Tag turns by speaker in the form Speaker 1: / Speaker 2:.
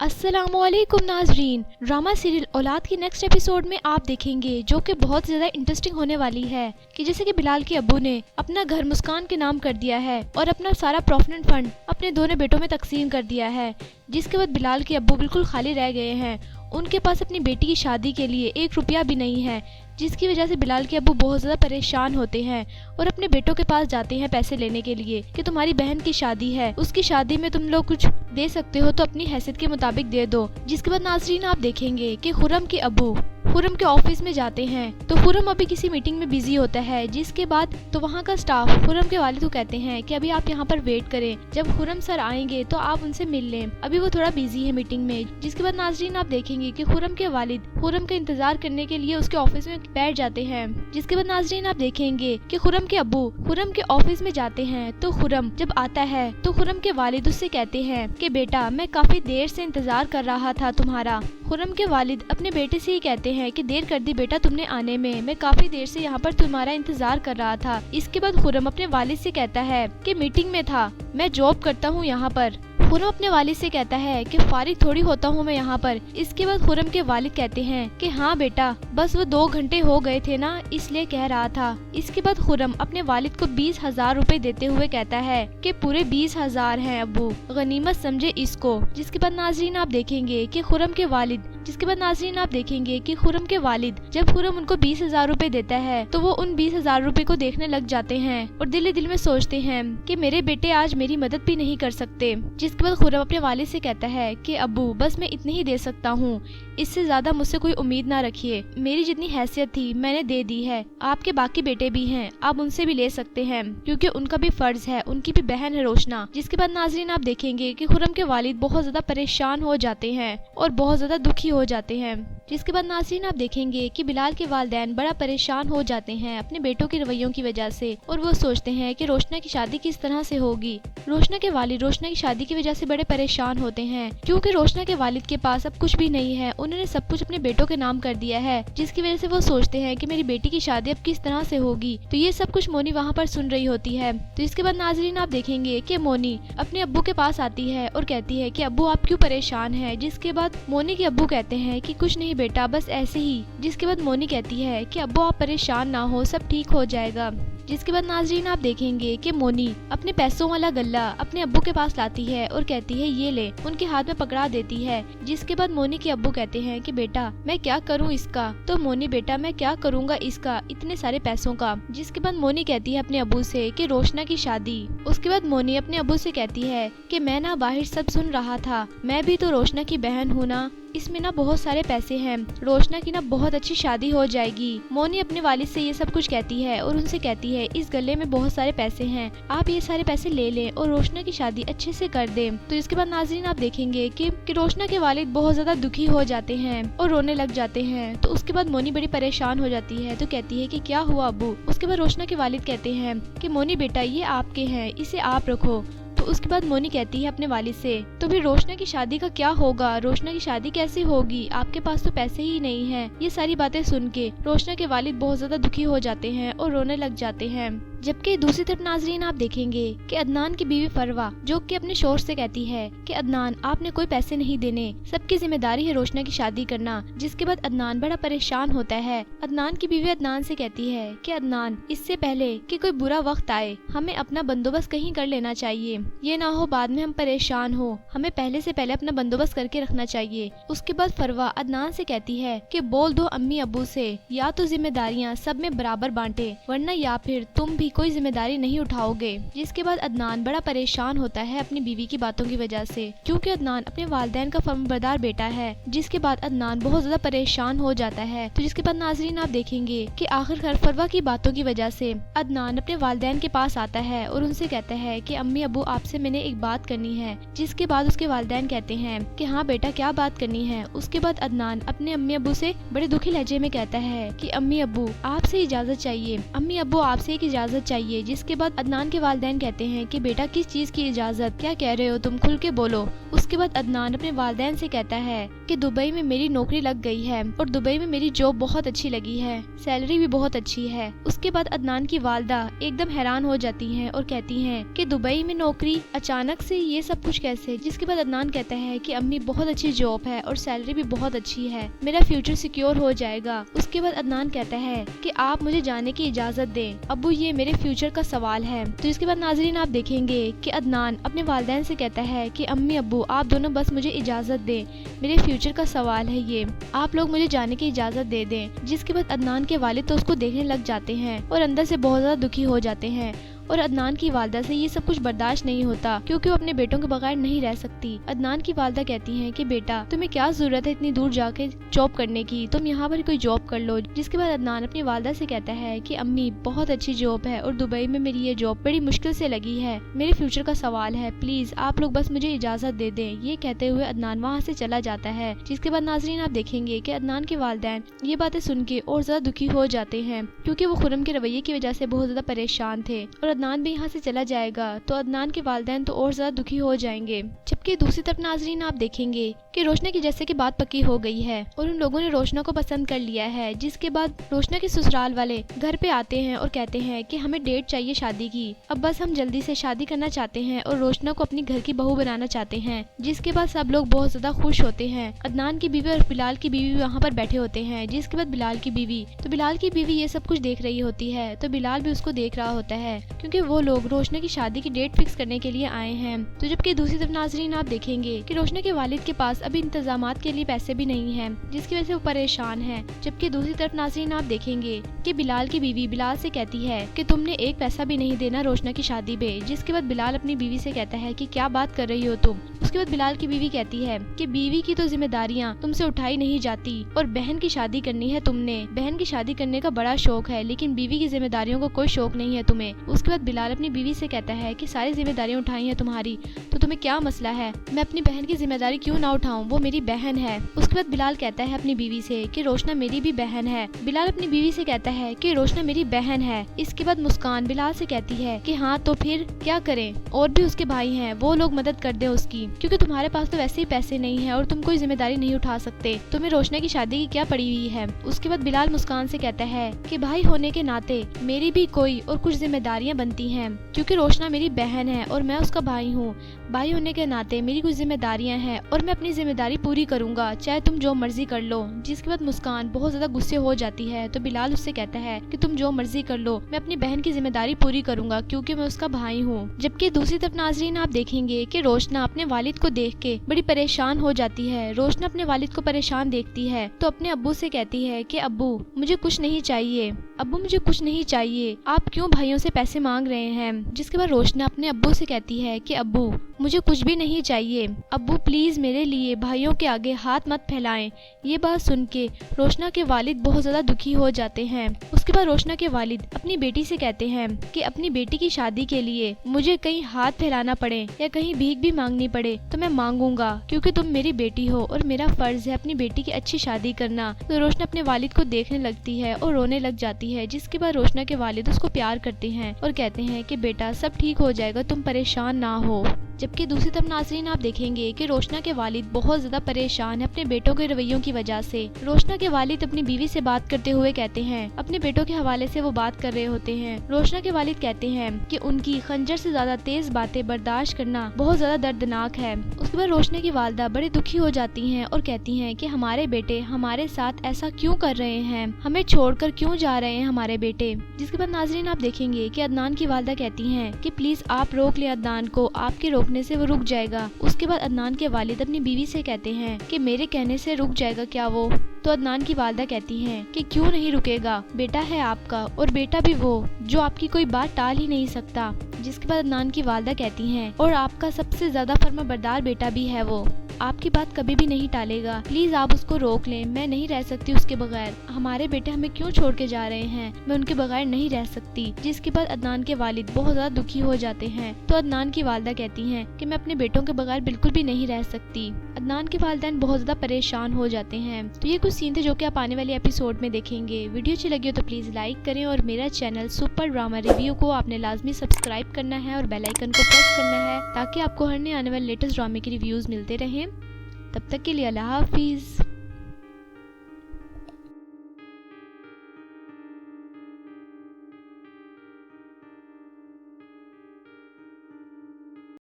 Speaker 1: अस्सलामु अलैकुम नाजरीन। ड्रामा सीरियल औलाद की नेक्स्ट एपिसोड में आप देखेंगे जो कि बहुत ज़्यादा इंटरेस्टिंग होने वाली है कि जैसे कि बिलाल के अब्बू ने अपना घर मुस्कान के नाम कर दिया है और अपना सारा प्रॉफिट फंड अपने दोनों बेटों में तकसीम कर दिया है, जिसके बाद बिलाल के अब्बू बिल्कुल खाली रह गए हैं। उनके पास अपनी बेटी की शादी के लिए 1 रुपया भी नहीं है, जिसकी वजह से बिलाल के अब्बू बहुत ज़्यादा परेशान होते हैं और अपने बेटों के पास जाते हैं पैसे लेने के लिए कि तुम्हारी बहन की शादी है, उसकी शादी में तुम लोग कुछ दे सकते हो तो अपनी हैसियत के मुताबिक दे दो। जिसके बाद नाजरीन आप देखेंगे कि खुर्रम के अब्बू खुर्रम के ऑफिस में जाते हैं तो खुर्रम अभी किसी मीटिंग में बिजी होता है। जिसके बाद तो वहाँ का स्टाफ खुर्रम के वालिद को कहते हैं कि अभी आप यहाँ पर वेट करें, जब खुर्रम सर आएंगे तो आप उनसे मिल लें, अभी वो थोड़ा बिजी है मीटिंग में। जिसके बाद नाजरीन आप देखेंगे कि खुर्रम के वालिद खुर्रम का इंतजार करने के लिए उसके ऑफिस में बैठ जाते हैं। जिसके बाद नाजरीन आप देखेंगे कि खुर्रम के अब्बू खुर्रम के ऑफिस में जाते हैं तो खुर्रम जब आता है तो खुर्रम के वालिद उससे कहते हैं कि बेटा मैं काफी देर से इंतजार कर रहा था तुम्हारा। खुर्रम के वालिद अपने बेटे से ही कहते हैं कि देर कर दी बेटा तुमने आने में, मैं काफी देर से यहाँ पर तुम्हारा इंतजार कर रहा था। इसके बाद खुर्रम अपने वालिद से कहता है कि मीटिंग में था, मैं जॉब करता हूँ यहाँ पर। खुर्रम अपने वालिद से कहता है कि फारिग थोड़ी होता हूँ मैं यहाँ पर। इसके बाद खुर्रम के वालिद कहते हैं कि हाँ बेटा बस वो 2 घंटे हो गए थे ना, इसलिए कह रहा था। इसके बाद खुर्रम अपने वालिद को 20,000 रुपए देते हुए कहता है कि पूरे 20,000 हैं अब्बू, गनीमत समझे इसको। जिसके बाद नाजरीन आप देखेंगे कि खुर्रम के वालिद जब खुर्रम उनको 20,000 रुपए देता है तो वो उन 20,000 रुपए को देखने लग जाते हैं और दिल ही दिल में सोचते हैं कि मेरे बेटे आज मेरी मदद भी नहीं कर सकते। जिसके बाद खुर्रम अपने वालिद से कहता है कि अब्बू बस मैं इतने ही दे सकता हूँ, इससे ज्यादा मुझसे कोई उम्मीद ना रखिए, मेरी जितनी हैसियत थी मैंने दे दी है। आपके बाकी बेटे भी हैं, आप उनसे भी ले सकते हैं क्योंकि उनका भी फर्ज है, उनकी भी बहन है रोशना। जिसके बाद नाजरीन आप देखेंगे कि खुर्रम के वालिद बहुत ज्यादा परेशान हो जाते हैं और बहुत ज्यादा दुखी हो जाते हैं। जिसके बाद नाज़रीन आप देखेंगे कि बिलाल के वालिदैन बड़ा परेशान हो जाते हैं अपने बेटों के रवैयों की वजह से और वो सोचते हैं कि रोशना की शादी किस तरह से होगी। रोशना के वालिद रोशना की शादी की वजह से बड़े परेशान होते हैं क्योंकि रोशना के वालिद के पास अब कुछ भी नहीं है, उन्होंने सब कुछ अपने बेटों के नाम कर दिया है। जिसकी वजह से वो सोचते हैं कि मेरी बेटी की शादी अब किस तरह से होगी। तो ये सब कुछ मोनी वहाँ पर सुन रही होती है। तो इसके बाद नाज़रीन आप देखेंगे कि मोनी अपने अब्बू के पास आती है और कहती है कि अब्बू आप क्यों परेशान है। जिसके बाद मोनी के अब्बू कहते हैं कि कुछ नहीं बेटा बस ऐसे ही। जिसके बाद मोनी कहती है कि अब्बू आप परेशान ना हो, सब ठीक हो जाएगा। जिसके बाद नाजरीन आप देखेंगे कि मोनी अपने पैसों वाला गल्ला अपने अब्बू के पास लाती है और कहती है ये ले, उनके हाथ में पकड़ा देती है। जिसके बाद मोनी के अब्बू कहते हैं कि बेटा मैं क्या करूं इसका। तो मोनी बेटा मैं क्या करूंगा इसका, इतने सारे पैसों का। जिसके बाद मोनी कहती है अपने अब्बू से कि रोशना की शादी। उसके बाद मोनी अपने अब्बू से कहती है कि मैं ना बाहर सब सुन रहा था, मैं भी तो रोशना की बहन हूँ ना, इसमें ना बहुत सारे पैसे हैं, रोशना की ना बहुत अच्छी शादी हो जाएगी। मोनी अपने वालिद से ये सब कुछ कहती है और उनसे कहती है इस गले में बहुत सारे पैसे हैं, आप ये सारे पैसे ले लें और रोशना की शादी अच्छे से कर दें। तो इसके बाद नाज़रीन आप देखेंगे कि रोशना के वालिद बहुत ज्यादा दुखी हो जाते हैं और रोने लग जाते हैं। तो उसके बाद मोनी बड़ी परेशान हो जाती है तो कहती है कि क्या हुआ अब्बू। उसके बाद रोशना के वालिद कहते हैं कि मोनी बेटा ये आपके हैं, इसे आप रखो। तो उसके बाद मोनी कहती है अपने वालिद से तो फिर रोशना की शादी का क्या होगा, रोशना की शादी कैसे होगी, आपके पास तो पैसे ही नहीं हैं। ये सारी बातें सुन के रोशना के वालिद बहुत ज्यादा दुखी हो जाते हैं और रोने लग जाते हैं। जबकि दूसरी तरफ नाजरीन आप देखेंगे कि अदनान की बीवी फरवा जो कि अपने शोहर से कहती है कि अदनान आपने कोई पैसे नहीं देने, सबकी जिम्मेदारी है रोशना की शादी करना। जिसके बाद अदनान बड़ा परेशान होता है। अदनान की बीवी अदनान से कहती है कि अदनान इससे पहले कि कोई बुरा वक्त आए हमें अपना बंदोबस्त कहीं कर लेना चाहिए, ये ना हो बाद में हम परेशान हो, हमें पहले से पहले अपना बंदोबस्त करके रखना चाहिए। उसके बाद फरवा अदनान से कहती है कि बोल दो अम्मी अब्बू से या तो जिम्मेदारियाँ सब में बराबर बांटे, वरना या फिर तुम भी कोई जिम्मेदारी नहीं उठाओगे। जिसके बाद अदनान बड़ा परेशान होता है अपनी बीवी की बातों की वजह से क्योंकि अदनान अपने वालिदैन का फर्माबरदार बेटा है। जिसके बाद अदनान बहुत ज्यादा परेशान हो जाता है। तो जिसके बाद नाजरीन आप देखेंगे कि आखिरकार फरवा की बातों की वजह से अदनान अपने वालिदैन के पास आता है और उनसे कहता है कि अम्मी अब्बू आपसे मैंने एक बात करनी है। जिसके बाद उसके वालिदैन कहते हैं कि हाँ बेटा क्या बात करनी है। उसके बाद अदनान अपने अम्मी अब्बू से बड़े दुखी लहजे में कहता है कि अम्मी अब्बू आपसे इजाजत चाहिए, अम्मी अब्बू आपसे एक इजाजत इजाजत चाहिए। जिसके बाद अदनान के वालिदैन कहते हैं कि बेटा किस चीज की इजाजत, क्या कह रहे हो तुम, खुल के बोलो। उसके बाद अदनान अपने वालिदैन से कहता है कि दुबई में मेरी नौकरी लग गई है और दुबई में मेरी जॉब बहुत अच्छी लगी है, सैलरी भी बहुत अच्छी है। उसके बाद अदनान की वालदा एकदम हैरान हो जाती हैं और कहती हैं कि दुबई में नौकरी, अचानक से ये सब कुछ कैसे। जिसके बाद अदनान कहता है कि अम्मी बहुत अच्छी जॉब है और सैलरी भी बहुत अच्छी है, मेरा फ्यूचर सिक्योर हो जाएगा। उसके बाद अदनान कहता है कि आप मुझे जाने की इजाजत दें अब्बू, ये मेरे फ्यूचर का सवाल है। तो इसके बाद नाजरीन आप देखेंगे कि अदनान अपने वालिदैन से कहता है कि अम्मी अब्बू आप दोनों बस मुझे इजाजत दें, मेरे फ्यूचर का सवाल है ये, आप लोग मुझे जाने की इजाजत दे दें। जिसके बाद अदनान के वालिद तो उसको देखने लग जाते हैं और अंदर से बहुत ज्यादा दुखी हो जाते हैं और अदनान की वालदा से ये सब कुछ बर्दाश्त नहीं होता क्योंकि वो अपने बेटों के बगैर नहीं रह सकती। अदनान की वालदा कहती हैं कि बेटा तुम्हें क्या जरूरत है इतनी दूर जाके जॉब करने की, तुम यहाँ पर कोई जॉब कर लो। जिसके बाद अदनान अपनी वालदा से कहता है कि अम्मी बहुत अच्छी जॉब है और दुबई में मेरी ये जॉब बड़ी मुश्किल से लगी है, मेरे फ्यूचर का सवाल है, प्लीज आप लोग बस मुझे इजाजत दे दें। ये कहते हुए अदनान वहाँ से चला जाता है। जिसके बाद नाजरीन आप देखेंगे कि अदनान के वालिदैन ये बातें सुन के और ज्यादा दुखी हो जाते हैं क्योंकि वो खुर्रम के रवैये की वजह से बहुत ज्यादा परेशान थे और अदनान भी यहाँ से चला जाएगा तो अदनान के वालिदैन तो और ज्यादा दुखी हो जाएंगे। जबकि दूसरी तरफ नाजरीन आप देखेंगे कि रोशना की जैसे कि बात पक्की हो गई है और उन लोगों ने रोशना को पसंद कर लिया है। जिसके बाद रोशना के ससुराल वाले घर पे आते हैं और कहते हैं कि हमें डेट चाहिए शादी की, अब बस हम जल्दी से शादी करना चाहते हैं और रोशना को अपनी घर की बहू बनाना चाहते हैं। जिसके बाद सब लोग बहुत ज्यादा खुश होते हैं। अदनान की बीवी और बिलाल की बीवी वहाँ पर बैठे होते हैं। जिसके बाद बिलाल की बीवी ये सब कुछ देख रही होती है तो बिलाल भी उसको देख रहा होता है क्योंकि वो लोग रोशना की शादी की डेट फिक्स करने के लिए आए हैं। तो जबकि दूसरी तरफ नाजरीन आप देखेंगे कि रोशना के वालिद के पास अभी इंतजामात के लिए पैसे भी नहीं हैं जिसकी वजह से वो परेशान है। जबकि दूसरी तरफ नाजरीन आप देखेंगे कि बिलाल की बीवी बिलाल से कहती है कि तुमने एक पैसा भी नहीं देना रोशना की शादी पे। जिसके बाद बिलाल अपनी बीवी से कहता है कि क्या बात कर रही हो तुम। उसके बाद बिलाल की बीवी कहती है कि बीवी की तो जिम्मेदारियाँ तुमसे उठाई नहीं जाती और बहन की शादी करनी है तुमने, बहन की शादी करने का बड़ा शौक है लेकिन बीवी की जिम्मेदारियों का कोई शौक नहीं है तुम्हें। उसके बाद बिलाल अपनी बीवी से कहता है कि सारी जिम्मेदारियां उठाई हैं तुम्हारी तो तुम्हें क्या मसला है, मैं अपनी बहन की जिम्मेदारी क्यों ना उठाऊं, वो मेरी बहन है। उसके बाद बिलाल कहता है अपनी बीवी से कि रोशना मेरी भी बहन है। बिलाल अपनी बीवी से कहता है कि रोशना मेरी बहन है। इसके बाद मुस्कान बिलाल से कहती है कि हाँ तो फिर क्या करें, और भी उसके भाई हैं वो लोग मदद कर दे उसकी, क्योंकि तुम्हारे पास तो वैसे ही पैसे नहीं है और तुम कोई जिम्मेदारी नहीं उठा सकते, तुम्हें रोशना की शादी की क्या पड़ी हुई है। उसके बाद बिलाल मुस्कान से कहता है कि भाई होने के नाते मेरी भी कोई और कुछ जिम्मेदारियां बनती हैं क्योंकि रोशना मेरी बहन है और मैं उसका भाई हूँ, भाई होने के नाते मेरी कुछ जिम्मेदारियां हैं और मैं अपनी जिम्मेदारी पूरी करूंगा चाहे तुम जो मर्जी कर लो। जिसके बाद मुस्कान बहुत ज्यादा गुस्से हो जाती है तो बिलाल उससे कहता है कि तुम जो मर्जी कर लो, मैं अपनी बहन की जिम्मेदारी पूरी करूंगा क्योंकि मैं उसका भाई हूँ। जबकि दूसरी तरफ नाजरीन आप देखेंगे कि रोशना अपने वालिद को देख के बड़ी परेशान हो जाती है। रोशना अपने वालिद को परेशान देखती है तो अपने अब्बू से कहती है कि अब्बू मुझे कुछ नहीं चाहिए, अब्बू मुझे कुछ नहीं चाहिए, आप क्यों भाइयों से पैसे मांग रहे हैं। जिसके बाद रोशना अपने अब्बू से कहती है कि अब्बू मुझे कुछ भी नहीं चाहिए, अब्बू प्लीज मेरे लिए भाइयों के आगे हाथ मत फैलाएं। ये बात सुन के रोशना के वालिद बहुत ज्यादा दुखी हो जाते हैं। उसके बाद रोशना के वालिद अपनी बेटी से कहते हैं कि अपनी बेटी की शादी के लिए मुझे कहीं हाथ फैलाना पड़े या कहीं भीख भी मांगनी पड़े तो मैं मांगूंगा क्योंकि तुम मेरी बेटी हो और मेरा फर्ज है अपनी बेटी की अच्छी शादी करना। तो रोशना अपने वालिद को देखने लगती है और रोने लग जाती है। जिसके बाद रोशना के वालिद उसको प्यार करते हैं और कहते हैं कि बेटा सब ठीक हो जाएगा, तुम परेशान ना हो। जबकि दूसरी तरफ नाजरीन आप देखेंगे कि रोशना के वालिद बहुत ज्यादा परेशान है अपने बेटों के रवैयों की वजह से। रोशना के वालिद अपनी बीवी से बात करते हुए कहते हैं, अपने बेटों के हवाले से वो बात कर रहे होते हैं। रोशना के वालिद कहते हैं कि उनकी खंजर से ज्यादा तेज बातें बर्दाश्त करना बहुत ज्यादा दर्दनाक है। उसके बाद रोशना की वालदा बड़ी दुखी हो जाती हैं और कहती हैं कि हमारे बेटे हमारे साथ ऐसा क्यों कर रहे हैं, हमें छोड़कर क्यों जा रहे हैं हमारे बेटे। जिसके बाद नाजरीन आप देखेंगे कि अदनान की वालदा कहती हैं कि प्लीज आप रोक ले अदनान को, आपके रोकने से वो रुक जाएगा। उसके बाद अदनान के वालिद अपनी बीवी से कहते हैं कि मेरे कहने से रुक जाएगा क्या वो। तो अदनान की वालदा कहती हैं कि क्यों नहीं रुकेगा, बेटा है आपका और बेटा भी वो जो आपकी कोई बात टाल ही नहीं सकता। जिसके बाद अदनान की वालदा कहती हैं और आपका सबसे ज्यादा फर्माबरदार बेटा भी है वो। آپ کی بات کبھی بھی نہیں ٹالے گا، پلیز آپ اس کو روک لیں، میں نہیں رہ سکتی اس کے بغیر، ہمارے بیٹے ہمیں کیوں چھوڑ کے جا رہے ہیں، میں ان کے بغیر نہیں رہ سکتی۔ جس کے بعد عدنان کے والد بہت زیادہ دکھی ہو جاتے ہیں تو عدنان کی والدہ کہتی ہیں کہ میں اپنے بیٹوں کے بغیر بالکل بھی نہیں رہ سکتی۔ عدنان کے والدین بہت زیادہ پریشان ہو جاتے ہیں۔ تو یہ کچھ سین تھے جو کہ آپ آنے والے ایپیسوڈ میں دیکھیں گے۔ ویڈیو اچھی لگی ہو تو پلیز لائک کریں اور میرا چینل سپر ڈرامہ ریویو کو آپ نے لازمی سبسکرائب کرنا ہے اور بیل آئیکن کو پریس کرنا ہے تاکہ آپ کو ہر نئے آنے والے لیٹسٹ ڈرامے کی ریویوز ملتے رہیں۔ تب تک کے لیے اللہ حافظ۔